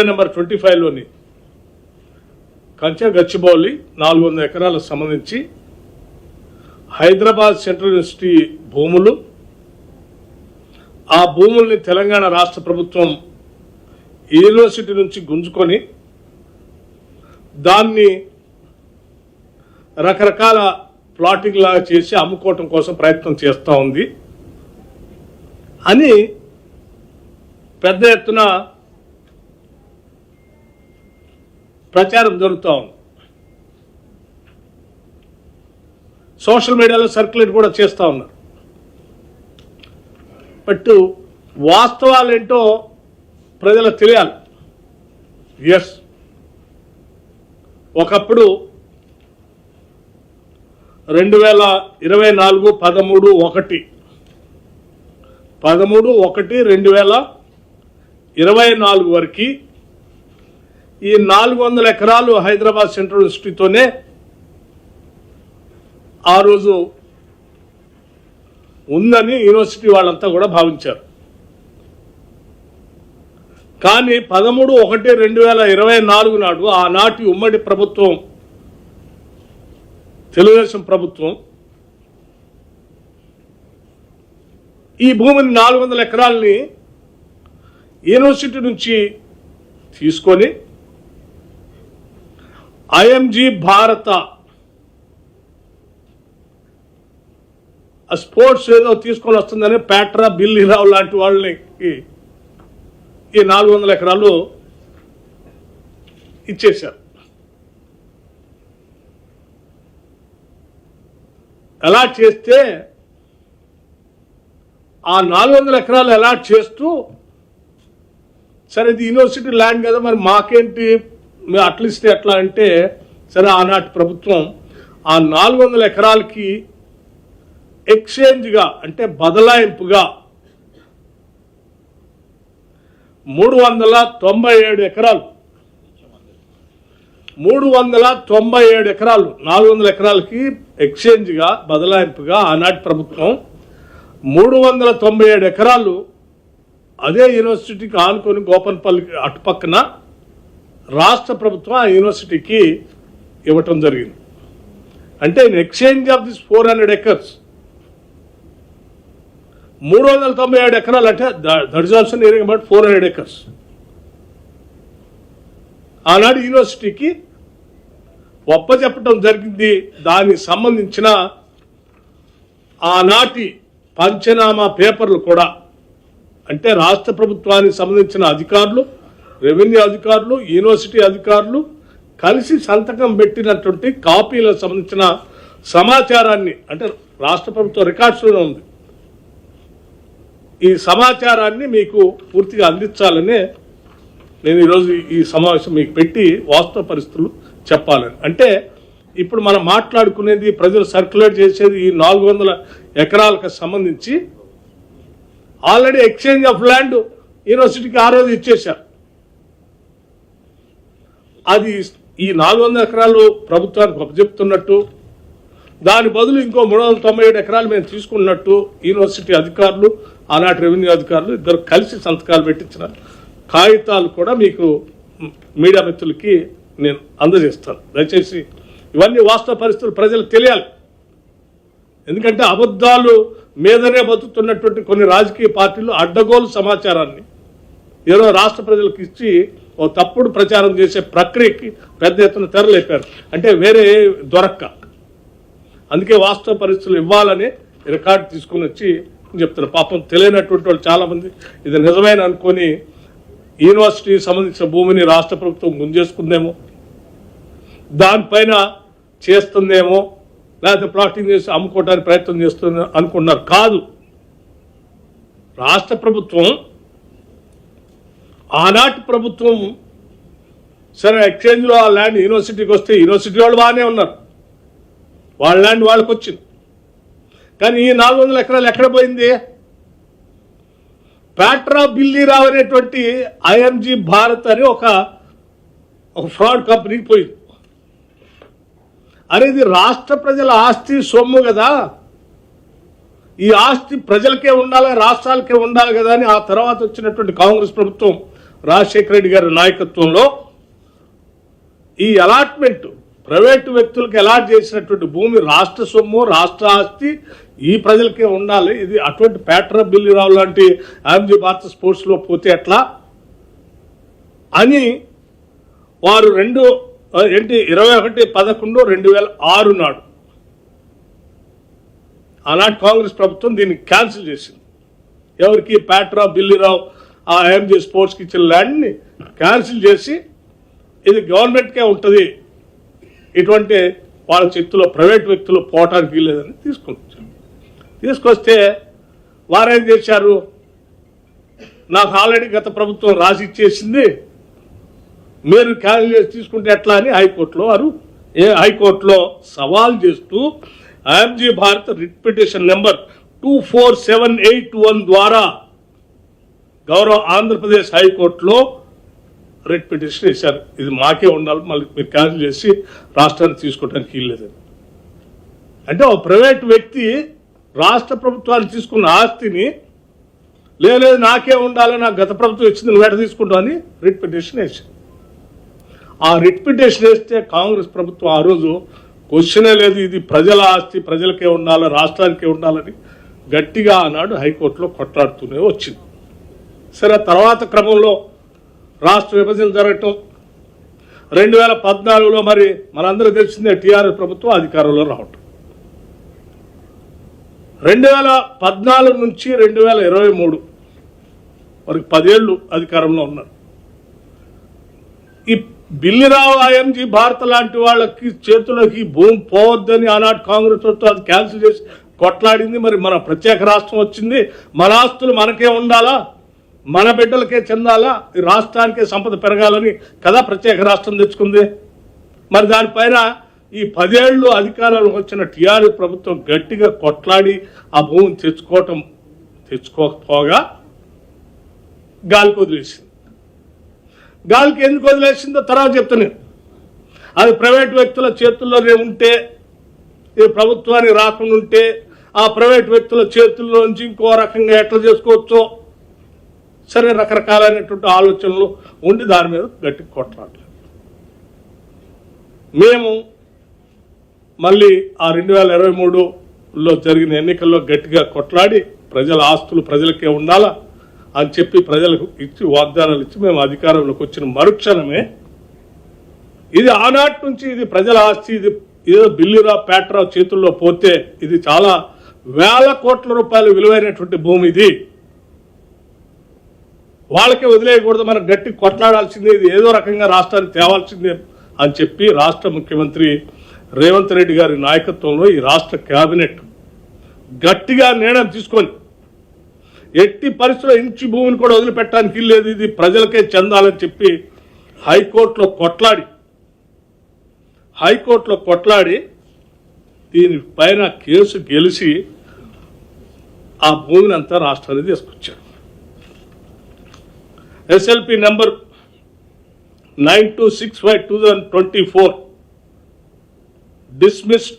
Survey number 25లోని కంచె గచ్చిబౌలి 400 ఎకరాలకు సంబంధించి హైదరాబాద్ సెంట్రల్ యూనివర్సిటీ భూములు, ఆ భూముల్ని తెలంగాణ రాష్ట్ర ప్రభుత్వం యూనివర్సిటీ నుంచి గుంజుకొని దాన్ని రకరకాల ప్లాటింగ్ లాగా చేసి అమ్ముకోవటం కోసం ప్రయత్నం చేస్తూ ఉంది అని పెద్ద ఎత్తున ప్రచారం జరుగుతూ ఉంది. సోషల్ మీడియాలో సర్క్యులేట్ కూడా చేస్తూ ఉన్నారు. బట్ వాస్తవాలు ఏంటో ప్రజలకు తెలియాలి. ఎస్, ఒకప్పుడు 2024 13/1/2024 వరకు ఈ 400 ఎకరాలు హైదరాబాద్ సెంట్రల్ యూనివర్సిటీతోనే ఆ రోజు ఉందని యూనివర్సిటీ వాళ్ళంతా కూడా భావించారు. కానీ 13/1/2024 నాడు ఆనాటి ఉమ్మడి ప్రభుత్వం, తెలుగుదేశం ప్రభుత్వం, ఈ భూమిని 400 ఎకరాలని యూనివర్సిటీ నుంచి తీసుకొని ఐఎంజీ భారత స్పోర్ట్స్ ఏదో తీసుకొని వస్తుందని ప్యాట్రా, బిల్లీరావు లాంటి వాళ్ళని ఈ 400 ఎకరాలు ఇచ్చేశారు. అలాట్ చేస్తే ఆ 400 ఎకరాలు అలాట్ చేస్తూ, సరే ఇది యూనివర్సిటీ ల్యాండ్ కదా, మరి మాకేంటి, మేము అట్లీస్ట్ ఎట్లా అంటే, సరే ఆనాటి ప్రభుత్వం ఆ 400 ఎకరాలకి ఎక్స్చేంజ్గా అంటే బదలాయింపుగా 397 ఎకరాలు 397 ఎకరాలు 400 ఎకరాలకి ఎక్స్చేంజ్గా బదలాయింపుగా ఆనాటి ప్రభుత్వం 397 ఎకరాలు అదే యూనివర్సిటీకి ఆనుకొని గోపన్పల్లికి అటుపక్కన రాష్ట్ర ప్రభుత్వం ఆ యూనివర్సిటీకి ఇవ్వటం జరిగింది. అంటే in exchange of this 400 acres 397 ఎకరాలు అంటే that is also nearing about 400 acres ఆనాడు యూనివర్సిటీకి ఒప్పచెప్పటం జరిగింది. దానికి సంబంధించిన ఆనాటి పంచనామా పేపర్లు కూడా, అంటే రాష్ట్ర ప్రభుత్వానికి సంబంధించిన అధికారులు, రెవెన్యూ అధికారులు, యూనివర్సిటీ అధికారులు కలిసి సంతకం పెట్టినటువంటి కాపీలకు సంబంధించిన సమాచారాన్ని, అంటే రాష్ట్ర ప్రభుత్వ రికార్డ్స్లోనే ఉంది, ఈ సమాచారాన్ని మీకు పూర్తిగా అందించాలనే నేను ఈరోజు ఈ సమావేశం మీకు పెట్టి వాస్తవ పరిస్థితులు చెప్పాలని. అంటే ఇప్పుడు మనం మాట్లాడుకునేది, ప్రజలు సర్క్యులేట్ చేసేది ఈ 400 ఎకరాలకు సంబంధించి ఆల్రెడీ ఎక్స్చేంజ్ ఆఫ్ ల్యాండ్ యూనివర్సిటీకి ఆ రోజు ఇచ్చేశారు. అది ఈ 400 ఎకరాలు ప్రభుత్వానికి అప్పచెప్తున్నట్టు, దాని బదులు ఇంకో 397 ఎకరాలు మేము తీసుకున్నట్టు యూనివర్సిటీ అధికారులు, ఆనాటి రెవెన్యూ అధికారులు ఇద్దరు కలిసి సంతకాలు పెట్టించిన కాగితాలు కూడా మీకు మీడియా మిత్రులకి నేను అందజేస్తాను. దయచేసి ఇవన్నీ వాస్తవ పరిస్థితులు ప్రజలకు తెలియాలి. ఎందుకంటే అబద్ధాలు మీదనే బతుకుతున్నటువంటి కొన్ని రాజకీయ పార్టీలు అడ్డగోలు సమాచారాన్ని ఏదో రాష్ట్ర ప్రజలకు ఇచ్చి ఓ తప్పుడు ప్రచారం చేసే ప్రక్రియకి పెద్ద ఎత్తున తెరలేపారు. అంటే వేరే దొరక్క, అందుకే వాస్తవ పరిస్థితులు ఇవ్వాలని రికార్డు తీసుకుని వచ్చి చెప్తున్నారు. పాపం తెలియనటువంటి వాళ్ళు చాలామంది ఇది నిజమైన అనుకొని యూనివర్సిటీకి సంబంధించిన భూమిని రాష్ట్ర ప్రభుత్వం గుంజేసుకుందేమో, దానిపైన చేస్తుందేమో, లేకపోతే ప్లాటింగ్ చేసి అమ్ముకోవడానికి ప్రయత్నం చేస్తుంది అనుకున్నారు. కాదు, రాష్ట్ర ప్రభుత్వం, ఆనాటి ప్రభుత్వం సరే ఎక్స్చేంజ్లో ఆ ల్యాండ్ యూనివర్సిటీకి వస్తే యూనివర్సిటీ వాళ్ళు బాగానే ఉన్నారు, వాళ్ళ ల్యాండ్ వాళ్ళకి వచ్చింది. కానీ ఈ 400 ఎకరాలు ఎక్కడ పోయింది? ప్యాట్రా, బిల్లీరావు అనేటువంటి ఐఎంజీ భారత్ అని ఒక ఫ్రాడ్ కంపెనీకి పోయింది. అనేది రాష్ట్ర ప్రజల ఆస్తి, సొమ్ము కదా, ఈ ఆస్తి ప్రజలకే ఉండాలి, రాష్ట్రాలకే ఉండాలి కదా అని ఆ తర్వాత వచ్చినటువంటి కాంగ్రెస్ ప్రభుత్వం రాజశేఖర రెడ్డి గారి నాయకత్వంలో ఈ అలాట్మెంట్ ప్రైవేటు వ్యక్తులకు అలాట్ చేసినటువంటి భూమి రాష్ట్ర సొమ్ము, రాష్ట్ర ఆస్తి, ఈ ప్రజలకే ఉండాలి. ఇది అటువంటి పేట్రా బిల్లిరావు లాంటి ఆంజీ భారత స్పోర్ట్స్లో పోతే ఎట్లా అని వారు 21/11/2006 నాడు ఆనాటి కాంగ్రెస్ ప్రభుత్వం దీన్ని క్యాన్సిల్ చేసింది. ఎవరికి? పేట్రా బిల్లిరావు ఆ ఎంజీ స్పోర్ట్స్కి ఇచ్చిన ల్యాండ్ని క్యాన్సిల్ చేసి ఇది గవర్నమెంట్కే ఉంటుంది, ఇటువంటి వాళ్ళ చేతిలో ప్రైవేట్ వ్యక్తులు పోవటానికి వీల్లేదని తీసుకొస్తే వారేం చేశారు? నాకు ఆల్రెడీ గత ప్రభుత్వం రాసి ఇచ్చేసింది, మీరు క్యాన్సిల్ చేసి తీసుకుంటే ఎట్లా అని హైకోర్టులో సవాల్ చేస్తూ IMG Bharat writ petition number 24781 ద్వారా గౌరవ ఆంధ్రప్రదేశ్ హైకోర్టులో రిట్ పిటిషన్ వేశారు. ఇది మాకే ఉండాలి, మళ్ళీ మీరు క్యాన్సిల్ చేసి రాష్ట్రాన్ని తీసుకోవడానికి వీల్లేదని. అంటే ఒక ప్రైవేట్ వ్యక్తి రాష్ట్ర ప్రభుత్వాన్ని తీసుకున్న ఆస్తిని లేదు నాకే ఉండాలి, నాకు గత ప్రభుత్వం ఇచ్చింది నువ్వు ఎట తీసుకుంటావు అని రిట్ పిటిషన్ వేశారు. ఆ రిట్ పిటిషన్ వేస్తే కాంగ్రెస్ ప్రభుత్వం ఆ రోజు క్వశ్చనే లేదు, ఇది ప్రజల ఆస్తి, ప్రజలకే ఉండాలి, రాష్ట్రానికే ఉండాలని గట్టిగా ఆనాడు హైకోర్టులో కొట్లాడుతూనే వచ్చింది. సరే, తర్వాత క్రమంలో రాష్ట్ర విభజన జరగటం, 2014లో మరి మనందరూ తెలిసిందే టీఆర్ఎస్ ప్రభుత్వం అధికారంలో రావటం, 2014 నుంచి 2023 వరకు 10 ఏళ్ళు అధికారంలో ఉన్నారు. ఈ బిల్లిరావు ఐఎంజీ భారత లాంటి వాళ్ళకి చేతులకి భూమి పోవద్దని ఆనాడు కాంగ్రెస్ ప్రభుత్వం అది క్యాన్సిల్ చేసి కొట్లాడింది. మరి మన ప్రత్యేక రాష్ట్రం వచ్చింది, మన ఆస్తులు మనకే ఉండాలా, మన బిడ్డలకే చెందాలా, ఈ రాష్ట్రానికే సంపద పెరగాలని కదా ప్రత్యేక రాష్ట్రం తెచ్చుకుంది. మరి దానిపైన ఈ 10 ఏళ్ళు అధికారంలోకి వచ్చిన టీఆర్ఎస్ ప్రభుత్వం గట్టిగా కొట్లాడి ఆ భూమిని తెచ్చుకోకపోగా గాలికి వదిలేసింది. గాలికి ఎందుకు వదిలేసిందో తర్వాత చెప్తాను. అది ప్రైవేట్ వ్యక్తుల చేతుల్లోనే ఉంటే, ఈ ప్రభుత్వానికి రాకుండా ఉంటే ఆ ప్రైవేట్ వ్యక్తుల చేతుల్లో నుంచి ఇంకో రకంగా ఎట్లా చేసుకోవచ్చో సరే రకరకాలైనటువంటి ఆలోచనలు ఉండి దాని మీద గట్టి కొట్లాడలేదు. మేము మళ్ళీ ఆ 2023లో జరిగిన ఎన్నికల్లో గట్టిగా కొట్లాడి ప్రజల ఆస్తులు ప్రజలకే ఉండాలా అని చెప్పి ప్రజలకు ఇచ్చి వాగ్దానాలు ఇచ్చి మేము అధికారంలోకి వచ్చిన మరుక్షణమే ఇది ఆనాటి నుంచి ఇది ప్రజల ఆస్తి, ఇది ఏదో బిల్లిరావు పేట్రావు చేతుల్లో పోతే ఇది చాలా వేల కోట్ల రూపాయలు విలువైనటువంటి భూమి, ఇది వాళ్ళకే వదిలేయకూడదు, మనం గట్టి కొట్లాడాల్సిందే, ఇది ఏదో రకంగా రాష్ట్రానికి తేవాల్సిందే అని చెప్పి రాష్ట్ర ముఖ్యమంత్రి రేవంత్ రెడ్డి గారి నాయకత్వంలో ఈ రాష్ట్ర కేబినెట్ గట్టిగా నిర్ణయం తీసుకొని ఎట్టి పరిస్థితుల్లో ఇంచి భూమిని కూడా వదిలిపెట్టడానికి లేదు, ఇది ప్రజలకే చెందాలని చెప్పి హైకోర్టులో కొట్లాడి దీనిపైన కేసు గెలిచి ఆ భూమిని అంతా రాష్ట్రానికి తీసుకొచ్చారు. SLP number 9265/2024 dismissed